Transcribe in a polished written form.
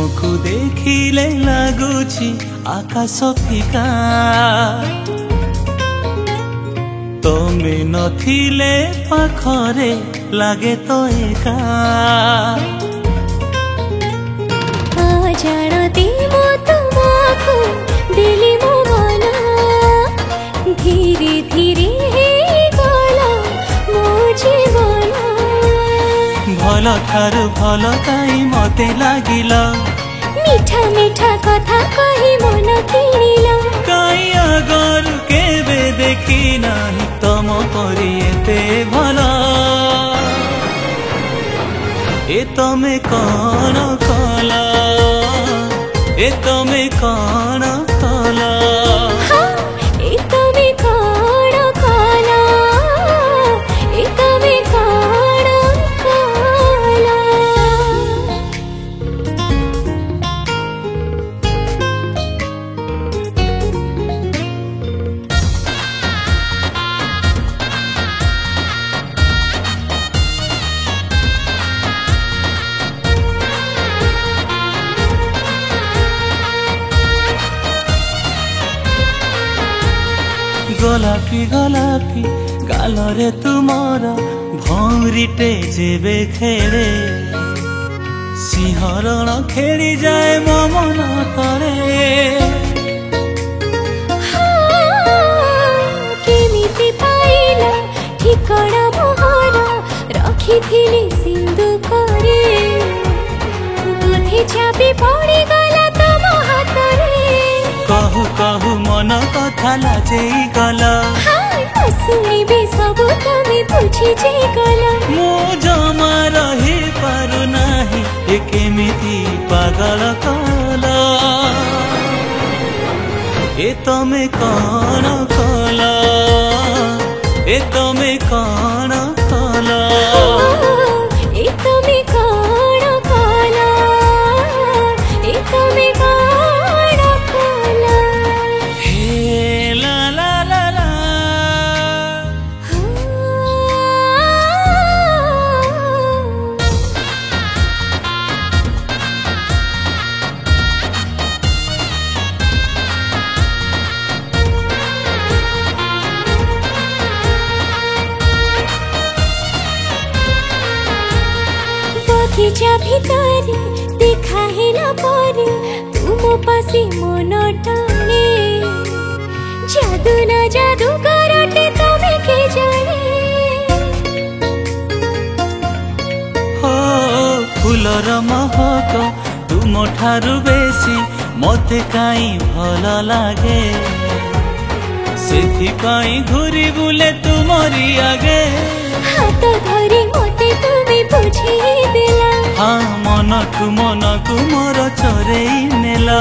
तुमको देखिले लगुची आकाश फिका तमे नथिले पाखरे लागे तो एका जानती मो तुमको दिली मो मना धीरे धीरे गला मो जीवन भल ठारू भल काई मते लागिला मीठा मीठा कथा कही मन किणिला काई आगर केबे देखी नाही तम परी एते भला ए तमे कौन कला ए तमे कौन कला ए तमे कौन कला ए तमे कौन कला गोलापी गोलापी गालरे तुमर भौरीटे जेबे खेले सिंहरण खेली जाए मो मन तले केमिति पाइला ठिकड़ा मोहर रखिथिली सिंधु करे बुद्धि चापी पड़ी गला तम हातरे कहू कहू मन कथा लाजेई गला शुणिबे सब तमे बुझी जे गला मो जमा रही पारु नाही ए केमिति पागल कला ए तमे कौन कला ए तमे कौन कला ए तमे कौन कला ए तमे कौन कला हे ला ला ला ला बगीचा भितर देखा हेला पर तुम पासी मन टाने जादू ना जादू करटे तमे के जाने हो फूलर महक तुम ठारू बेसी मते काई भल लागे सेथिपाई घुरी बुले तुमरी आगे हाथ धरी मते तुमे बुझी देला हाँ मन को मोर चोरेई नेला